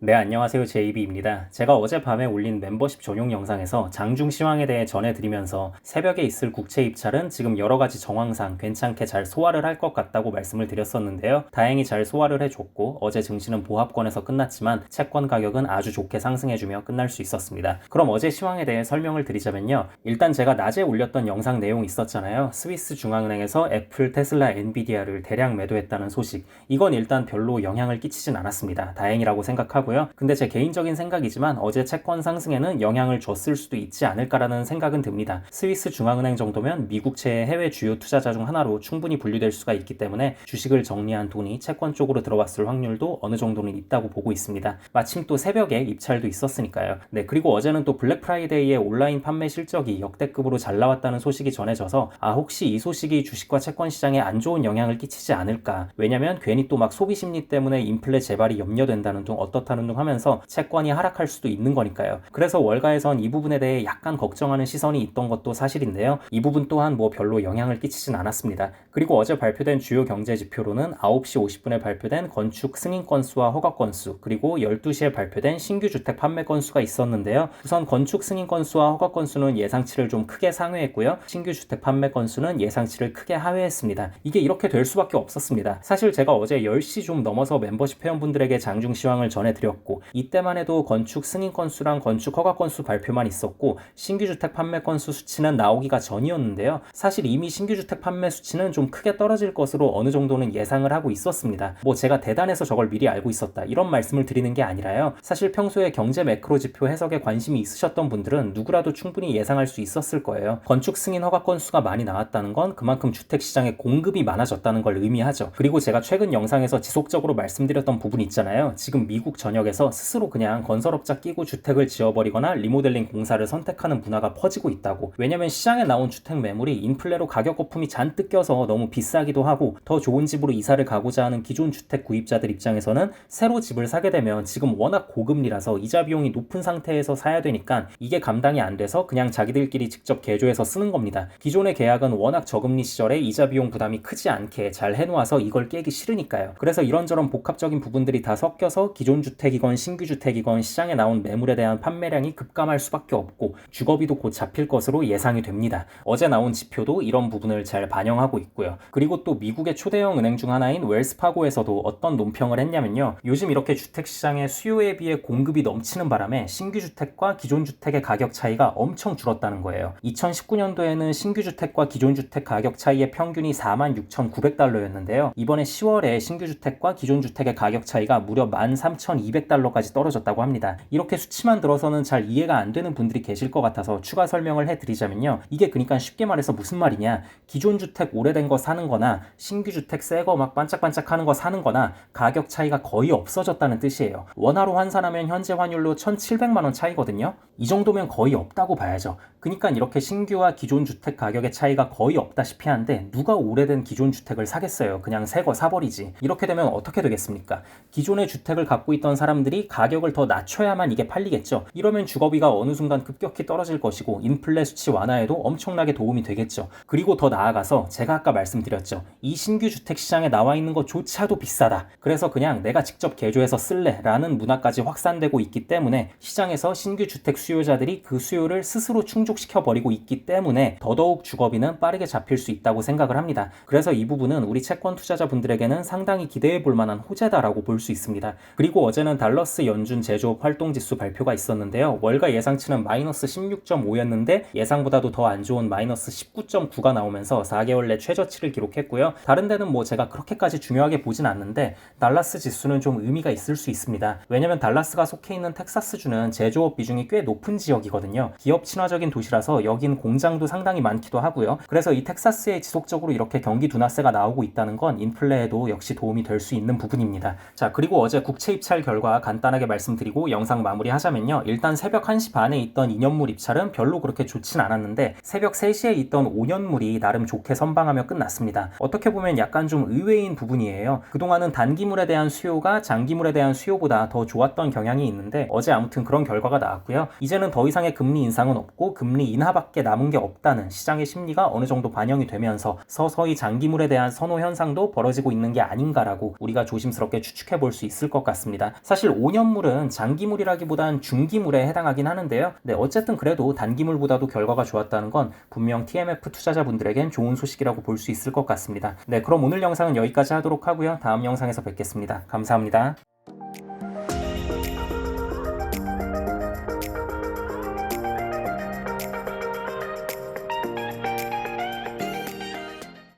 네, 안녕하세요. 제이비입니다. 제가 어젯밤에 올린 멤버십 전용 영상에서 장중 시황에 대해 전해드리면서 새벽에 있을 국채 입찰은 지금 여러 가지 정황상 괜찮게 잘 소화를 할 것 같다고 말씀을 드렸었는데요. 다행히 잘 소화를 해줬고 어제 증시는 보합권에서 끝났지만 채권 가격은 아주 좋게 상승해주며 끝날 수 있었습니다. 그럼 어제 시황에 대해 설명을 드리자면요. 일단 제가 낮에 올렸던 영상 내용이 있었잖아요. 스위스 중앙은행에서 애플, 테슬라, 엔비디아를 대량 매도했다는 소식. 이건 일단 별로 영향을 끼치진 않았습니다. 다행이라고 생각하고 근데 제 개인적인 생각이지만 어제 채권 상승에는 영향을 줬을 수도 있지 않을까라는 생각은 듭니다. 스위스 중앙은행 정도면 미국채의 해외 주요 투자자 중 하나로 충분히 분류될 수가 있기 때문에 주식을 정리한 돈이 채권 쪽으로 들어왔을 확률도 어느 정도는 있다고 보고 있습니다. 마침 또 새벽에 입찰도 있었으니까요. 네, 그리고 어제는 또 블랙 프라이데이의 온라인 판매 실적이 역대급으로 잘 나왔다는 소식이 전해져서 혹시 이 소식이 주식과 채권 시장에 안 좋은 영향을 끼치지 않을까. 왜냐면 괜히 또 막 소비 심리 때문에 인플레 재발이 염려된다는 둥 어떻다는 둥 하면서 채권이 하락할 수도 있는 거니까요. 그래서 월가에선 이 부분에 대해 약간 걱정하는 시선이 있던 것도 사실인데요. 이 부분 또한 뭐 별로 영향을 끼치진 않았습니다. 그리고 어제 발표된 주요 경제 지표로는 9시 50분에 발표된 건축 승인 건수와 허가 건수, 그리고 12시에 발표된 신규 주택 판매 건수가 있었는데요. 우선 건축 승인 건수와 허가 건수는 예상치를 좀 크게 상회했고요. 신규 주택 판매 건수는 예상치를 크게 하회했습니다. 이게 이렇게 될 수밖에 없었습니다. 사실 제가 어제 10시 좀 넘어서 멤버십 회원분들에게 장중 시황을 전해드렸고 이때만 해도 건축 승인 건수랑 건축 허가 건수 발표만 있었고 신규 주택 판매 건수 수치는 나오기가 전이었는데요. 사실 이미 신규 주택 판매 수치는 좀 크게 떨어질 것으로 어느 정도는 예상을 하고 있었습니다. 뭐 제가 대단해서 저걸 미리 알고 있었다 이런 말씀을 드리는 게 아니라요. 사실 평소에 경제 매크로 지표 해석에 관심이 있으셨던 분들은 누구라도 충분히 예상할 수 있었을 거예요. 건축 승인 허가 건수가 많이 나왔다는 건 그만큼 주택 시장에 공급이 많아졌다는 걸 의미하죠. 그리고 제가 최근 영상에서 지속적으로 말씀드렸던 부분 있잖아요. 지금 미국 전역에서 스스로 그냥 건설업자 끼고 주택을 지어버리거나 리모델링 공사를 선택하는 문화가 퍼지고 있다고. 왜냐면 시장에 나온 주택 매물이 인플레로 가격 거품이 잔뜩 껴서 너무 비싸기도 하고 더 좋은 집으로 이사를 가고자 하는 기존 주택 구입자들 입장에서는 새로 집을 사게 되면 지금 워낙 고금리라서 이자 비용이 높은 상태에서 사야 되니까 이게 감당이 안 돼서 그냥 자기들끼리 직접 개조해서 쓰는 겁니다. 기존의 계약은 워낙 저금리 시절에 이자 비용 부담이 크지 않게 잘 해놓아서 이걸 깨기 싫으니까요. 그래서 이런저런 복합적인 부분들이 다 섞여서 기존 주택이건 신규 주택이건 시장에 나온 매물에 대한 판매량이 급감할 수밖에 없고 주거비도 곧 잡힐 것으로 예상이 됩니다. 어제 나온 지표도 이런 부분을 잘 반영하고 있고요. 그리고 또 미국의 초대형 은행 중 하나인 웰스파고에서도 어떤 논평을 했냐면요. 요즘 이렇게 주택 시장의 수요에 비해 공급이 넘치는 바람에 신규 주택과 기존 주택의 가격 차이가 엄청 줄었다는 거예요. 2019년도에는 신규 주택과 기존 주택 가격 차이의 평균이 46,900달러였는데요. 이번에 10월에 신규 주택과 기존 주택의 가격 차이가 무려 13,200달러까지 떨어졌다고 합니다. 이렇게 수치만 들어서는 잘 이해가 안 되는 분들이 계실 것 같아서 추가 설명을 해드리자면요. 이게 그러니까 쉽게 말해서 무슨 말이냐. 기존 주택 오래된 거 사는 거나 신규 주택 새 거 막 반짝반짝하는 거 사는 거나 가격 차이가 거의 없어졌다는 뜻이에요. 원화로 환산하면 현재 환율로 1,700만 원 차이거든요. 이 정도면 거의 없다고 봐야죠. 그러니까 이렇게 신규와 기존 주택 가격의 차이가 거의 없다시피 한데 누가 오래된 기존 주택을 사겠어요. 그냥 새 거 사버리지. 이렇게 되면 어떻게 되겠습니까? 기존의 주택을 갖고 있던 사람들이 가격을 더 낮춰야만 이게 팔리겠죠. 이러면 주거비가 어느 순간 급격히 떨어질 것이고 인플레 수치 완화에도 엄청나게 도움이 되겠죠. 그리고 더 나아가서 제가 아까 말씀드렸죠. 이 신규 주택 시장에 나와 있는 것조차도 비싸다. 그래서 그냥 내가 직접 개조해서 쓸래 라는 문화까지 확산되고 있기 때문에 시장에서 신규 주택 수요자들이 그 수요를 스스로 충족시켜버리고 있기 때문에 더더욱 주거비는 빠르게 잡힐 수 있다고 생각을 합니다. 그래서 이 부분은 우리 채권 투자자분들에게는 상당히 기대해 볼 만한 호재다라고 볼 수 있습니다. 그리고 어제는 달러스 연준 제조업 활동지수 발표가 있었는데요. 월가 예상치는 마이너스 16.5였는데 예상보다도 더 안 좋은 마이너스 19.9가 나오면서 4개월 내 최저치를 기록했고요. 다른 데는 뭐 제가 그렇게까지 중요하게 보진 않는데 달라스 지수는 좀 의미가 있을 수 있습니다. 왜냐면 달라스가 속해 있는 텍사스주는 제조업 비중이 꽤 높은 지역이거든요. 기업 친화적인 도시라서 여긴 공장도 상당히 많기도 하고요. 그래서 이 텍사스에 지속적으로 이렇게 경기 둔화세가 나오고 있다는 건 인플레에도 역시 도움이 될 수 있는 부분입니다. 자, 그리고 어제 국채 입찰 결과 간단하게 말씀드리고 영상 마무리하자면요. 일단 새벽 1시 반에 있던 2년물 입찰은 별로 그렇게 좋진 않았는데 새벽 3시에 있던 5년물이 나름 좋게 선방하며 끝났습니다. 어떻게 보면 약간 좀 의외인 부분이에요. 그동안은 단기물에 대한 수요가 장기물에 대한 수요보다 더 좋았던 경향이 있는데 어제 아무튼 그런 결과가 나왔고요. 이제는 더 이상의 금리 인상은 없고 금리 인하밖에 남은 게 없다는 시장의 심리가 어느 정도 반영이 되면서 서서히 장기물에 대한 선호 현상도 벌어지고 있는 게 아닌가라고 우리가 조심스럽게 추측해 볼 수 있을 것 같습니다. 사실 5년물은 장기물이라기보단 중기물에 해당하긴 하는데요. 네, 어쨌든 그래도 단기물보다도 결과가 좋았다는 건 분명 TMF 투자자분들에겐 좋은 소식이라고 볼 수 있을 것 같습니다. 네, 그럼 오늘 영상은 여기까지 하도록 하고요. 다음 영상에서 뵙겠습니다. 감사합니다.